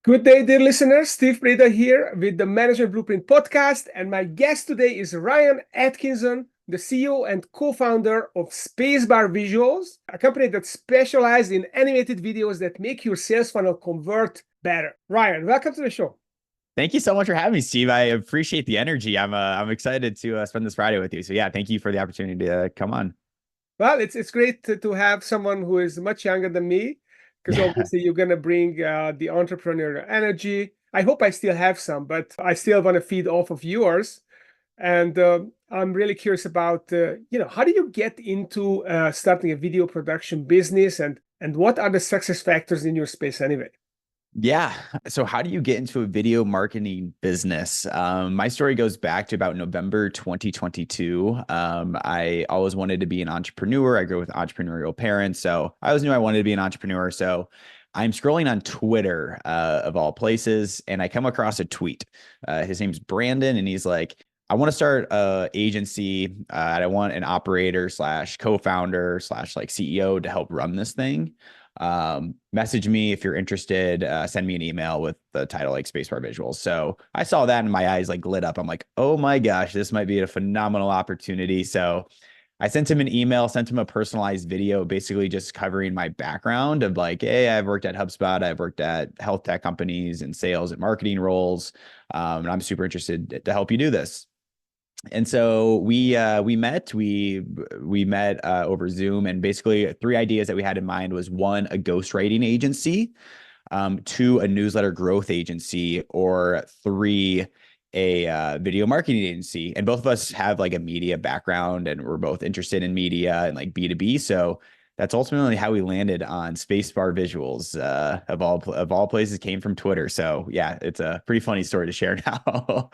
Good day, dear listeners. Steve Prada here with the Management Blueprint podcast. And my guest today is Ryan Atkinson, the CEO and co-founder of Spacebar Visuals, a company that specializes in animated videos that make your sales funnel convert better. Ryan, welcome to the show. Thank you so much for having me, Steve. I appreciate the energy. I'm excited to spend this Friday with you. So yeah, thank you for the opportunity to come on. Well, it's great to have someone who is much younger than me, because Yeah. obviously you're going to bring the entrepreneurial energy. I hope I still have some, but I still want to feed off of yours. And I'm really curious about, how do you get into starting a video production business, and what are the success factors in your space anyway? Yeah. So how do you get into a video marketing business? My story goes back to about November 2022. I always wanted to be an entrepreneur. I grew up with entrepreneurial parents, so I always knew I wanted to be an entrepreneur. So I'm scrolling on Twitter, of all places, and I come across a tweet. His name's Brandon, and he's like, I want to start a agency. I want an operator slash co-founder slash like CEO to help run this thing. Message me if you're interested. Send me an email with the title like Spacebar Visuals. So I saw that and my eyes like lit up. I'm like, oh my gosh, this might be a phenomenal opportunity. So I sent him an email, sent him a personalized video, basically just covering my background of like, hey, I've worked at HubSpot, I've worked at health tech companies and sales and marketing roles. And I'm super interested to help you do this. And so we met over Zoom, and basically three ideas that we had in mind was one, a ghostwriting agency, two, a newsletter growth agency, or three, a video marketing agency. And both of us have like a media background, and we're both interested in media and like B2B. So that's ultimately how we landed on Spacebar Visuals. Of all places, came from Twitter. So yeah, it's a pretty funny story to share now.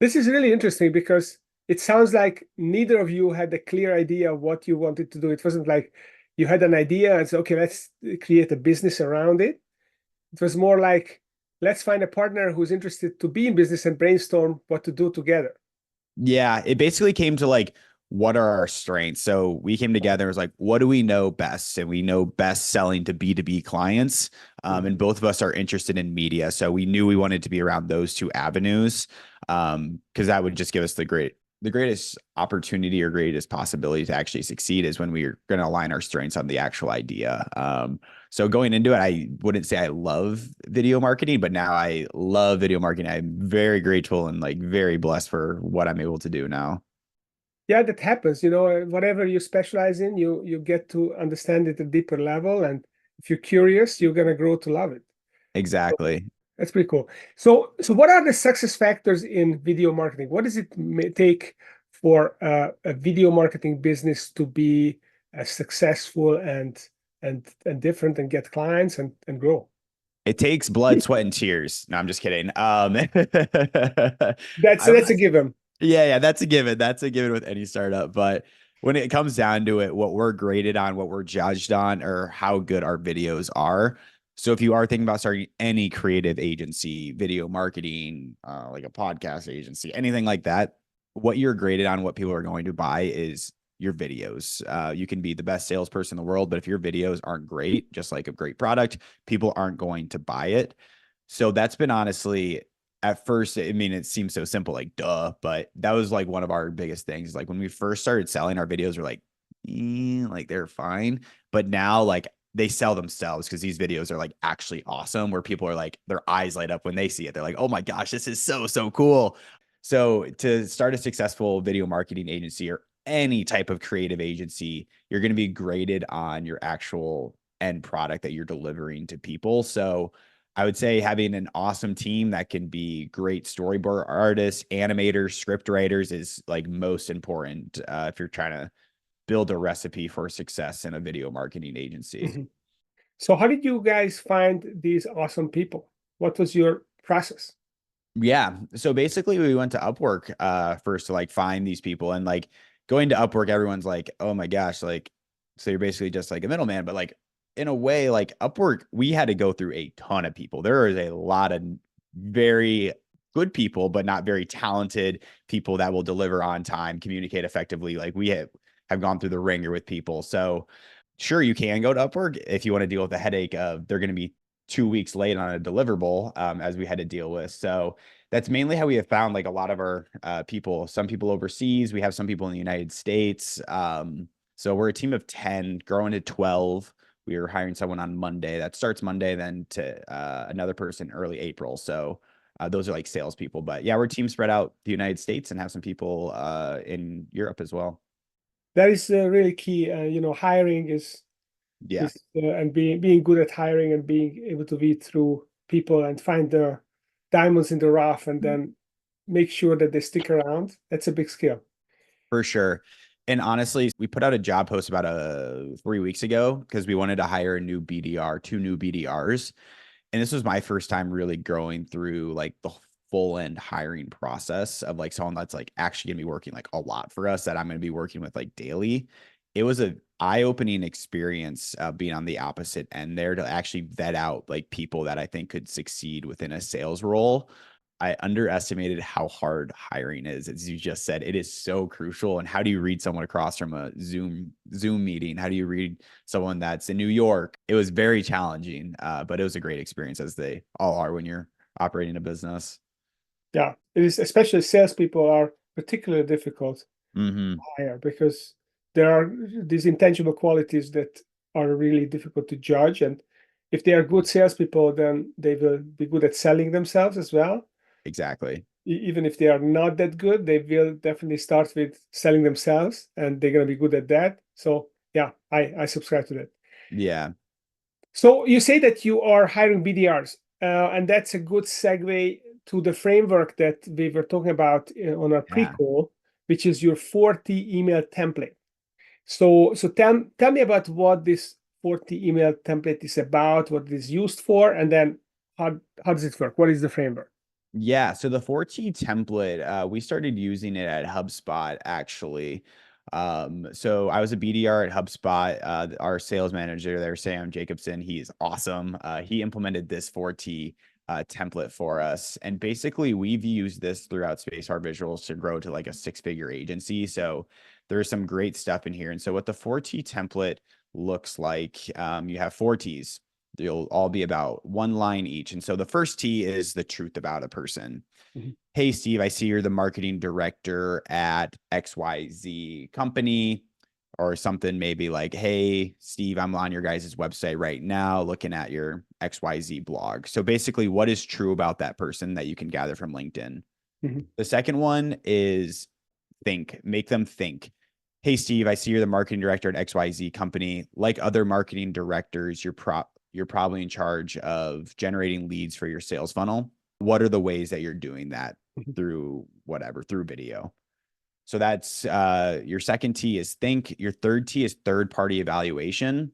This is really interesting because it sounds like neither of you had a clear idea of what you wanted to do. It wasn't like you had an idea and said, okay, let's create a business around it. It was more like, let's find a partner who's interested to be in business and brainstorm what to do together. Yeah, it basically came to like, what are our strengths? So we came together and was like, what do we know best? And we know best selling to B2B clients. And both of us are interested in media. So we knew we wanted to be around those two avenues, because that would just give us the greatest opportunity or greatest possibility to actually succeed is when we're going to align our strengths on the actual idea. So going into it, I wouldn't say I love video marketing, but now I love video marketing. I'm very grateful and like very blessed for what I'm able to do now. Yeah, that happens. Whatever you specialize in, you get to understand it at a deeper level. And if you're curious, you're going to grow to love it. Exactly. That's pretty cool. So what are the success factors in video marketing? What does it take for a video marketing business to be successful and different and get clients and grow? It takes blood, sweat, and tears. No, I'm just kidding. That's I that's a was, given. yeah, that's a given. That's a given with any startup. But when it comes down to it, what we're graded on, what we're judged on, or how good our videos are. So if you are thinking about starting any creative agency, video marketing, like a podcast agency, anything like that, what you're graded on, what people are going to buy is your videos. You can be the best salesperson in the world, but if your videos aren't great, just like a great product, people aren't going to buy it. So that's been honestly, at first, I mean, it seems so simple, like duh, but that was like one of our biggest things. Like when we first started selling, our videos were like they're fine. But now like they sell themselves because these videos are like actually awesome, where people are like, their eyes light up when they see it. They're like, oh my gosh, this is so cool. So to start a successful video marketing agency or any type of creative agency, you're going to be graded on your actual end product that you're delivering to people. So I would say having an awesome team that can be great storyboard artists, animators, script writers is like most important, if you're trying to build a recipe for success in a video marketing agency. Mhm. So how did you guys find these awesome people? What was your process? Yeah. So basically we went to Upwork first to like find these people, and like going to Upwork, everyone's like, oh my gosh, like, so you're basically just like a middleman. But like in a way, like Upwork, we had to go through a ton of people. There is a lot of very good people, but not very talented people that will deliver on time, communicate effectively. Like we have gone through the ringer with people. So sure, you can go to Upwork if you want to deal with the headache of they're going to be 2 weeks late on a deliverable, as we had to deal with. So that's mainly how we have found like a lot of our people, some people overseas, we have some people in the United States. So we're a team of 10 growing to 12. We are hiring someone on Monday that starts Monday, then to another person early April. So those are like salespeople, but yeah, we're team spread out the United States and have some people in Europe as well. That is really key. Hiring Yeah, and being good at hiring and being able to weed through people and find the diamonds in the rough and then make sure that they stick around. That's a big skill. for sure. And honestly, we put out a job post about 3 weeks ago because we wanted to hire a new BDR, two new BDRs. And this was my first time really growing through like the full end hiring process of like someone that's like actually gonna be working like a lot for us that I'm gonna be working with like daily. It was a eye-opening experience being on the opposite end there to actually vet out like people that I think could succeed within a sales role. I underestimated how hard hiring is. As you just said, it is so crucial. And how do you read someone across from a Zoom meeting? How do you read someone that's in New York? It was very challenging, but it was a great experience, as they all are when you're operating a business. Yeah, it is, especially salespeople are particularly difficult to Mm-hmm. hire because there are these intangible qualities that are really difficult to judge. And if they are good salespeople, then they will be good at selling themselves as well. Exactly. Even if they are not that good, they will definitely start with selling themselves and they're going to be good at that. So yeah, I subscribe to that. Yeah. So you say that you are hiring BDRs, and that's a good segue to the framework that we were talking about on our Yeah. pre-call, which is your 40 email template. So tell me about what this 40 email template is about, what it is used for, and then how does it work? What is the framework? Yeah, so the 4T template, we started using it at HubSpot actually. So I was a BDR at HubSpot. Our sales manager there, Sam Jacobson, he is awesome. He implemented this 4T template for us. And basically, we've used this throughout Spacebar Visuals to grow to like a six-figure agency. So there's some great stuff in here. And so what the 4T template looks like, you have four T's. They'll all be about one line each. And so the first T is the truth about a person. Mhm. Hey, Steve, I see you're the marketing director at XYZ company, or something maybe like, hey, Steve, I'm on your guys' website right now looking at your XYZ blog. So basically, what is true about that person that you can gather from LinkedIn? Mhm. The second one is think, make them think. Hey, Steve, I see you're the marketing director at XYZ company. Like other marketing directors, you're probably in charge of generating leads for your sales funnel. What are the ways that you're doing that Mhm. through whatever, through video? So that's your second T is think. Your third T is third party evaluation,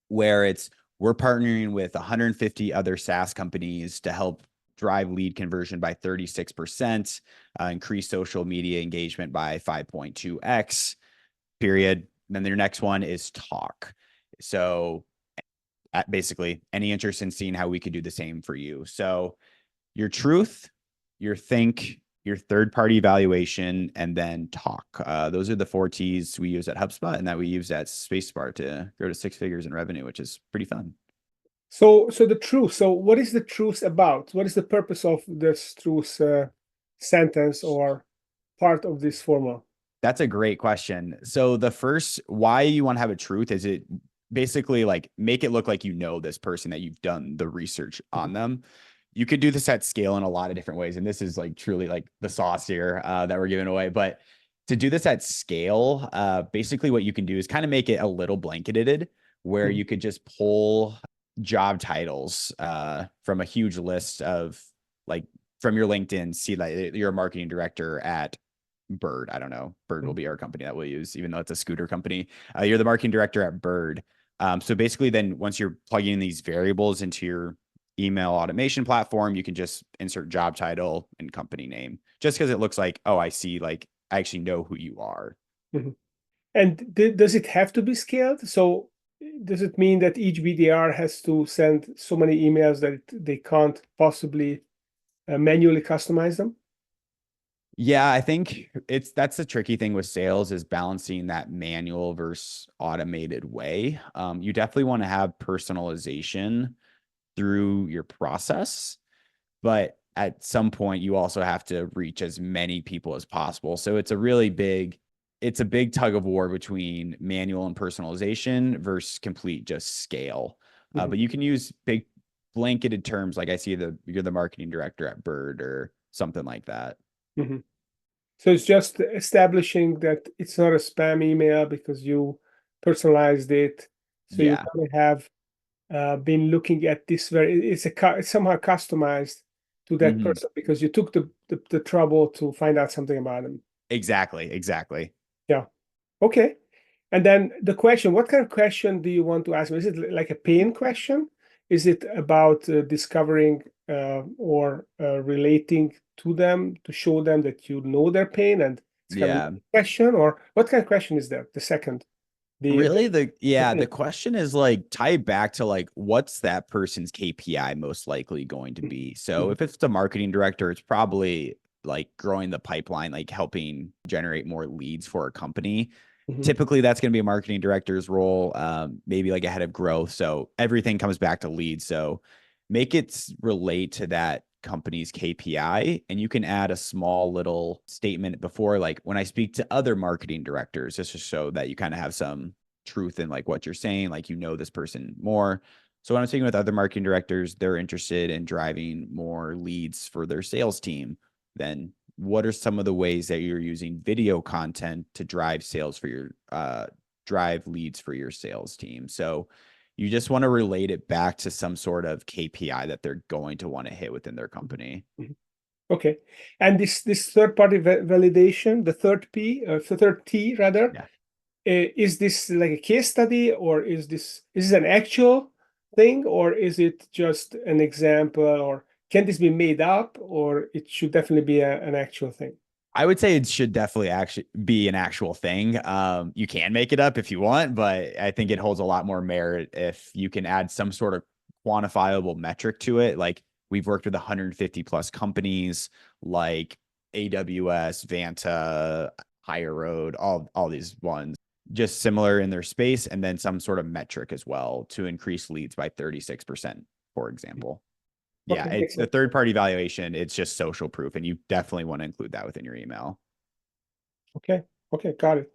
where it's we're partnering with 150 other SaaS companies to help drive lead conversion by 36%, increase social media engagement by 5.2x, period. Then their next one is talk. So basically, any interest in seeing how we could do the same for you. So your truth, your think, your third party evaluation, and then talk. Those are the four T's we use at HubSpot and that we use at Spacebar to grow to six figures in revenue, which is pretty fun. So the truth. So what is the truth about? What is the purpose of this truth sentence or part of this formula? That's a great question. So the first, why you want to have a truth is it basically like make it look like you know this person, that you've done the research on Mhm. them. You could do this at scale in a lot of different ways. And this is like truly like the sauce here that we're giving away. But to do this at scale, basically what you can do is kind of make it a little blanketed where Mhm. you could just pull job titles from a huge list of like from your LinkedIn, see like you're a marketing director at Bird. I don't know. Bird will Mhm. be our company that we'll use, even though it's a scooter company. You're the marketing director at Bird. So basically, then once you're plugging in these variables into your email automation platform, you can just insert job title and company name, just because it looks like, oh, I see, like I actually know who you are. Mhm. And does it have to be scaled? So does it mean that each BDR has to send so many emails that they can't possibly manually customize them? Yeah, I think that's the tricky thing with sales is balancing that manual versus automated way. You definitely want to have personalization through your process. But at some point, you also have to reach as many people as possible. So it's a big tug of war between manual and personalization versus complete just scale. But you can use big blanketed terms like I see you're the marketing director at Bird or something like that. Mm-hmm. So it's just establishing that it's not a spam email because you personalized it. So you Yeah. kind of have been looking at this it's somehow customized to that Mm-hmm. person because you took the trouble to find out something about them. Exactly. Yeah. Okay. And then the question, what kind of question do you want to ask me? Is it like a pain question? Is it about discovering or relating to them to show them that you know their pain and it's kind of Yeah. a question? Or what kind of question is that? The second, Really, the question is like tie back to like what's that person's KPI most likely going to be. So if it's the marketing director, it's probably like growing the pipeline, like helping generate more leads for a company. Typically that's going to be a marketing director's role, maybe like a head of growth. So everything comes back to leads. So make it relate to that company's KPI. And you can add a small little statement before, like when I speak to other marketing directors, just to show that you kind of have some truth in like what you're saying, like you know this person more. So when I'm speaking with other marketing directors, they're interested in driving more leads for their sales team. Then what are some of the ways that you're using video content to drive sales for your drive leads for your sales team? So you just want to relate it back to some sort of KPI that they're going to want to hit within their company. Okay. And this third party validation, the third the third T rather, Yeah. is this like a case study or is this an actual thing or is it just an example or can this be made up or it should definitely be an actual thing? I would say it should definitely actually be an actual thing. You can make it up if you want, but I think it holds a lot more merit if you can add some sort of quantifiable metric to it. Like we've worked with 150 plus companies like AWS, Vanta, Higher Road, all these ones, just similar in their space, and then some sort of metric as well to increase leads by 36%, for example. Yeah, Okay, it's makes the sense. third party valuation. It's just social proof, and you definitely want to include that within your email. Okay, got it.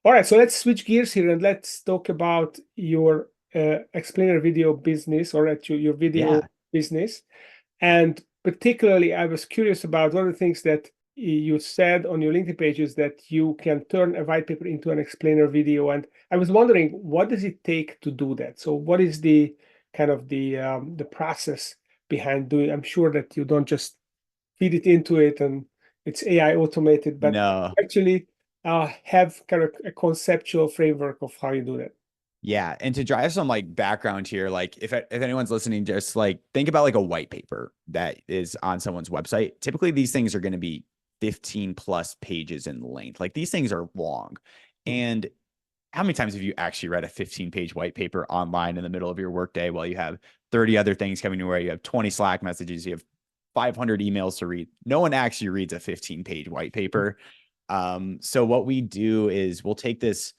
All right, so let's switch gears here and let's talk about your explainer video business or at your video Yeah. business. And particularly, I was curious about one of the things that you said on your LinkedIn page is that you can turn a white paper into an explainer video. And I was wondering, what does it take to do that? So what is the kind of the process behind doing? I'm sure that you don't just feed it into it and it's AI automated, but No. actually have kind of a conceptual framework of how you do that. Yeah. And to drive some like background here, like if anyone's listening, just like think about like a white paper that is on someone's website. Typically, these things are going to be 15 plus pages in length. Like these things are long. And how many times have you actually read a 15-page white paper online in the middle of your workday while you have 30 other things coming your way? You have 20 Slack messages, you have 500 emails to read. No one actually reads a 15-page white paper. So what we do is we'll take this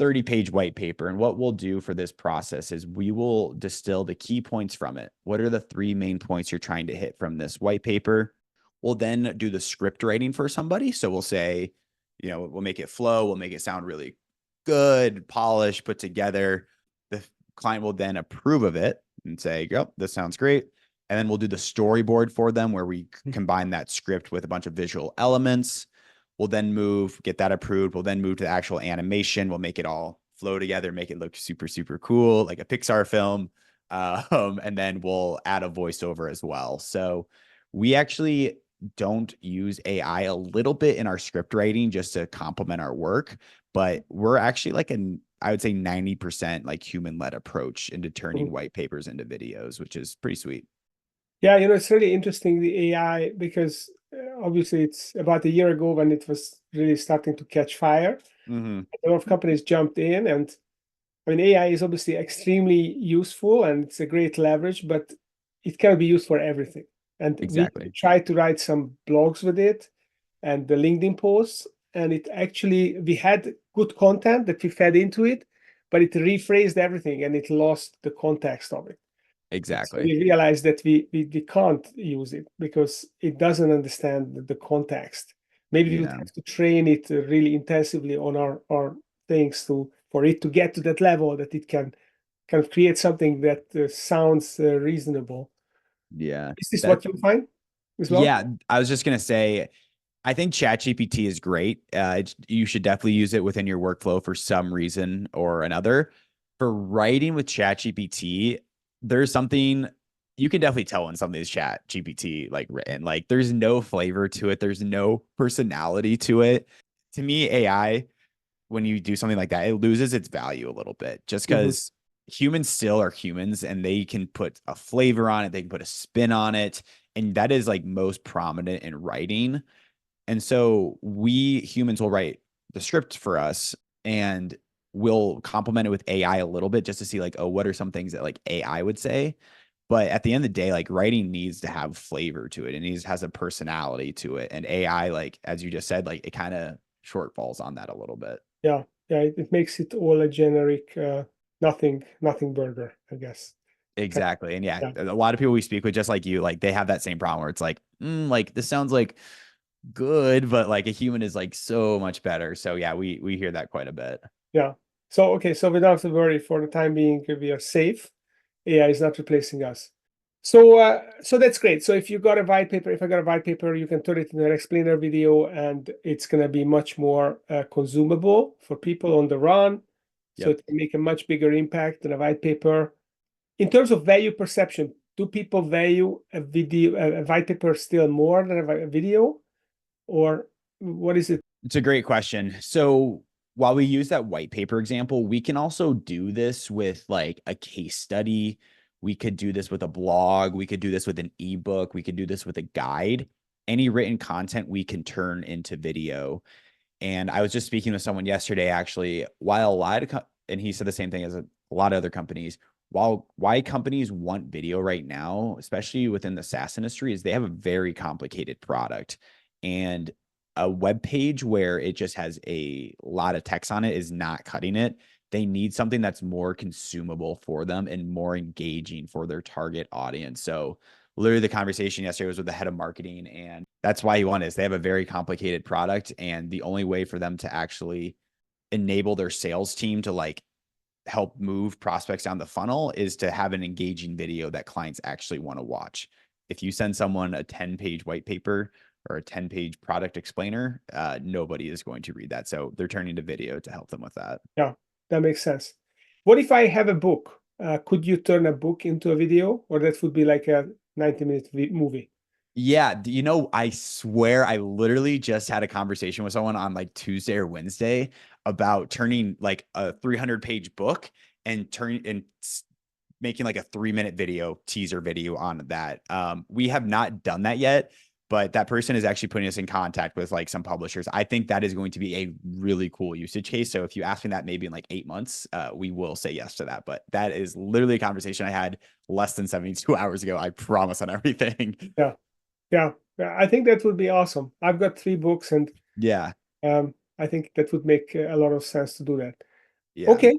30-page white paper, and what we'll do for this process is we will distill the key points from it. What are the 3 main points you're trying to hit from this white paper? We'll then do the script writing for somebody. So we'll say, we'll make it flow, we'll make it sound really good, polished, put together. The client will then approve of it and say, yep, this sounds great. And then we'll do the storyboard for them where we combine that script with a bunch of visual elements. We'll then get that approved. We'll then move to the actual animation. We'll make it all flow together, make it look super, super cool, like a Pixar film. And then we'll add a voiceover as well. So we actually don't use AI a little bit in our script writing just to complement our work, but we're actually like I would say 90% like human-led approach into turning white papers into videos, which is pretty sweet. Yeah, it's really interesting, the AI, because obviously it's about a year ago when it was really starting to catch fire. Mm-hmm. A lot of companies jumped in, and I mean, AI is obviously extremely useful and it's a great leverage, but it can be used for everything. And we Exactly. tried to write some blogs with it and the LinkedIn posts, and we had good content that we fed into it, but it rephrased everything and it lost the context of it. So Exactly. we realized that we can't use it because it doesn't understand the context. Maybe we would Yeah. have to train it really intensively on our things for it to get to that level that it can kind of create something that sounds reasonable. Yeah. Is this That what you find as well? Yeah, I was just gonna say, I think ChatGPT is great. You should definitely use it within your workflow for some reason or another. For writing with ChatGPT, there's something you can definitely tell when something is ChatGPT like written. Like there's no flavor to it. There's no personality to it. To me, AI, when you do something like that, it loses its value a little bit just Mhm. because humans still are humans and they can put a flavor on it, they can put a spin on it. And that is like most prominent in writing. And so we humans will write the script for us and we'll complement it with AI a little bit just to see like, oh, what are some things that like AI would say? But at the end of the day, like writing needs to have flavor to it. It needs has a personality to it. And AI, like as you just said, like it kind of shortfalls on that a little bit. Yeah, it makes it all a generic, nothing burger, I guess. Exactly. And yeah, Yeah, a lot of people we speak with, just like you, like they have that same problem where it's like this sounds like good, but like a human is like so much better. So yeah, we hear that quite a bit. yeah. So okay, so we don't have to worry for the time being. We are safe. AI is not replacing us. So that's great. So if you got a white paper, if I got a white paper, you can turn it into an explainer video, and it's gonna be much more consumable for people on the run. So Yep. it can make a much bigger impact than a white paper. In terms of value perception, do people value a video, a white paper still more than a video, or what is it? It's a great question. So while we use that white paper example, we can also do this with like a case study. We could do this with a blog. We could do this with an ebook. We could do this with a guide. Any written content we can turn into video. And I was just speaking with someone yesterday, actually, while a lot of, and he said the same thing as a lot of other companies. While why companies want video right now, especially within the SaaS industry, is they have a very complicated product. And a web page where it just has a lot of text on it is not cutting it. They need something that's more consumable for them and more engaging for their target audience. So literally the conversation yesterday was with the head of marketing, and that's why he won is they have a very complicated product, and the only way for them to actually enable their sales team to like help move prospects down the funnel is to have an engaging video that clients actually want to watch. If you send someone a 10-page white paper or a 10-page product explainer, nobody is going to read that. So they're turning to video to help them with that. Yeah, that makes sense. What if I have a book? Could you turn a book into a video, or that would be like a 90-minute movie? Yeah, I swear I literally just had a conversation with someone on like Tuesday or Wednesday about turning like a 300-page book and making like a 3-minute video teaser video on that. We have not done that yet, but that person is actually putting us in contact with like some publishers. I think that is going to be a really cool usage case. So if you ask me that maybe in like 8 months, we will say yes to that. But that is literally a conversation I had less than 72 hours ago. I promise on everything. Yeah, yeah, yeah. I think that would be awesome. I've got 3 books, and Yeah. I think that would make a lot of sense to do that. Yeah. Okay,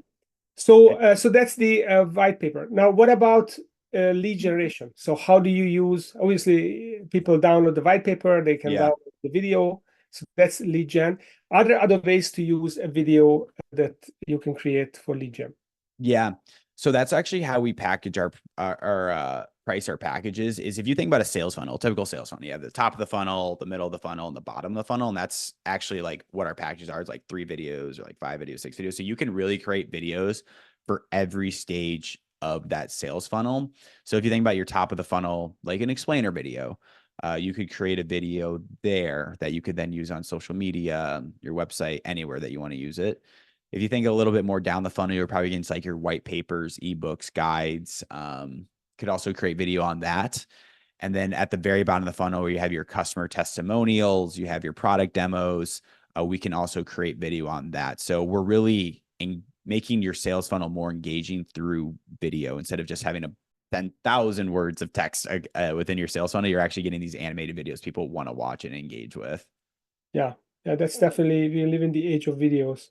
so that's the white paper. Now, what about lead generation? So how do you use? Obviously, people download the white paper, they can Yeah. download the video. So that's lead gen. Are there other ways to use a video that you can create for lead gen? Yeah. So that's actually how we package our price our packages is if you think about a sales funnel, typical sales funnel, you have the top of the funnel, the middle of the funnel, and the bottom of the funnel. And that's actually like what our packages are. It's like 3 videos or like 5 videos, 6 videos. So you can really create videos for every stage of that sales funnel. So if you think about your top of the funnel, like an explainer video, you could create a video there that you could then use on social media, your website, anywhere that you want to use it. If you think a little bit more down the funnel, you're probably getting like your white papers, ebooks, guides. Could also create video on that. And then at the very bottom of the funnel, where you have your customer testimonials, you have your product demos, we can also create video on that. So we're really making your sales funnel more engaging through video instead of just having a 10,000 words of text within your sales funnel. You're actually getting these animated videos people want to watch and engage with. Yeah, yeah, that's definitely, we live in the age of videos.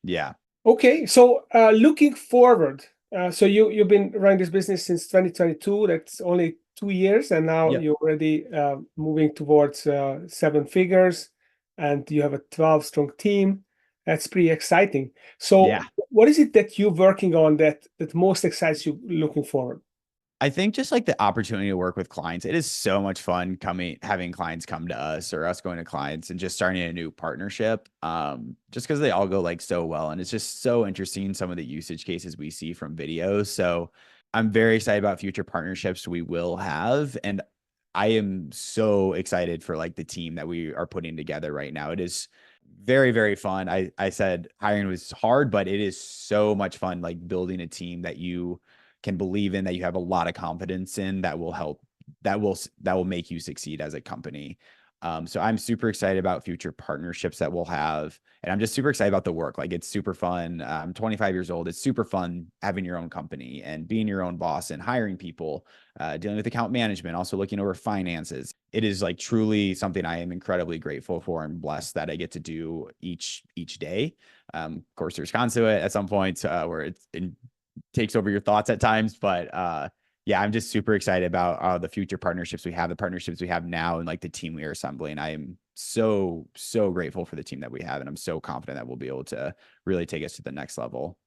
Yeah. Okay, so looking forward, So you've been running this business since 2022. That's only 2 years, and now Yep. you're already moving towards 7 figures, and you have a 12-strong team. That's pretty exciting. Yeah. So, what is it that you're working on that most excites you looking forward? I think just like the opportunity to work with clients, it is so much fun having clients come to us or us going to clients and just starting a new partnership. Just because they all go like so well. And it's just so interesting some of the usage cases we see from videos. So I'm very excited about future partnerships we will have. And I am so excited for like the team that we are putting together right now. It is very, very fun. I said hiring was hard, but it is so much fun, like building a team that you can believe in, that you have a lot of confidence in, that will help, that will make you succeed as a company. So I'm super excited about future partnerships that we'll have. And I'm just super excited about the work. Like it's super fun. I'm 25 years old. It's super fun having your own company and being your own boss and hiring people, dealing with account management, also looking over finances. It is like truly something I am incredibly grateful for and blessed that I get to do each day. Of course, there's cons to it at some point where it takes over your thoughts at times, but yeah, I'm just super excited about the future partnerships we have, the partnerships we have now, and like the team we are assembling. I am so grateful for the team that we have, and I'm so confident that we'll be able to really take us to the next level.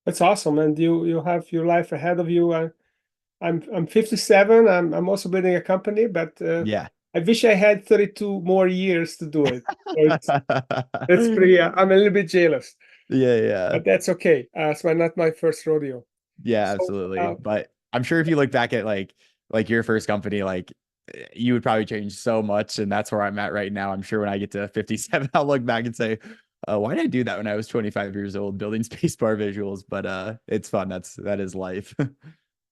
That's awesome, and you have your life ahead of you. I'm 57. I'm also building a company, but Yeah. I wish I had 32 more years to do it. So that's pretty. I'm a little bit jealous, Yeah. but that's okay. It's not my first rodeo. Yeah, So absolutely. But I'm sure if you look back at like your first company, like you would probably change so much. And that's where I'm at right now. I'm sure when I get to 57, I'll look back and say, why did I do that when I was 25 years old building Spacebar Visuals? But it's fun. That is life.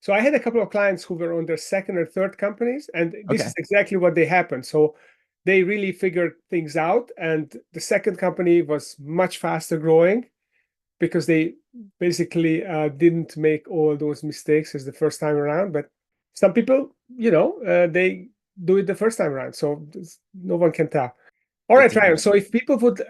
So I had a couple of clients who were on their second or third companies, and this is Okay. exactly what they happened. So they really figured things out, and the second company was much faster growing because they basically didn't make all those mistakes as the first time around. But some people, they do it the first time around, so no one can tell. All right, It's Ryan. incredible. So if people would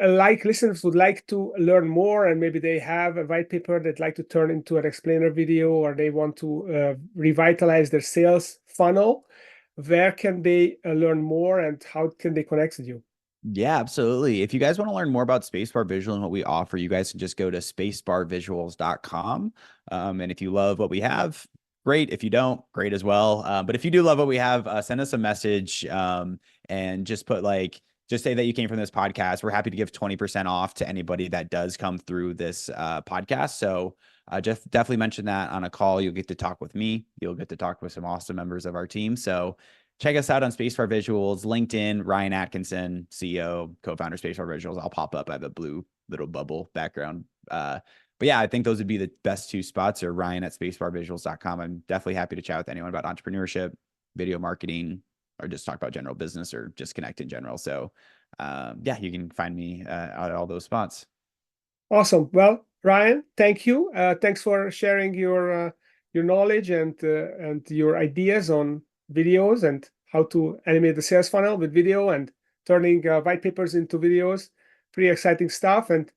listeners would like to learn more, and maybe they have a white paper they'd like to turn into an explainer video, or they want to revitalize their sales funnel, where can they learn more, and how can they connect with you? Yeah, absolutely. If you guys want to learn more about Spacebar Visual and what we offer, you guys can just go to spacebarvisuals.com. And if you love what we have, great. If you don't, great as well. But if you do love what we have, send us a message and just just say that you came from this podcast. We're happy to give 20% off to anybody that does come through this podcast. So just definitely mention that on a call. You'll get to talk with me. You'll get to talk with some awesome members of our team. So check us out on Spacebar Visuals, LinkedIn, Ryan Atkinson, CEO, co-founder, Spacebar Visuals. I'll pop up. I have a blue little bubble background. But yeah, I think those would be the best two spots, or Ryan at spacebarvisuals.com. I'm definitely happy to chat with anyone about entrepreneurship, video marketing, or just talk about general business or just connect in general. So yeah, you can find me at all those spots. Awesome. Well, Ryan, thank you. Thanks for sharing your knowledge and your ideas on videos and how to animate the sales funnel with video and turning white papers into videos. Pretty exciting stuff. And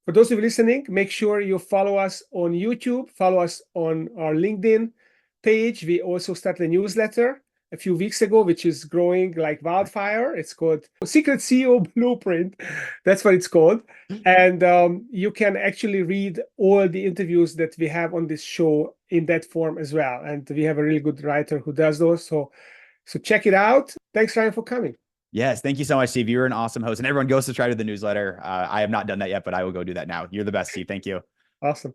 for those of you listening, make sure you follow us on YouTube, follow us on our LinkedIn page. We also started a newsletter a few weeks ago, which is growing like wildfire. It's called Secret CEO Blueprint. That's what it's called. And you can actually read all the interviews that we have on this show in that form as well. And we have a really good writer who does those. So check it out. Thanks, Ryan, for coming. Yes. Thank you so much, Steve. You're an awesome host, and everyone go subscribe to the newsletter. I have not done that yet, but I will go do that now. You're the best, Steve. Thank you. Awesome.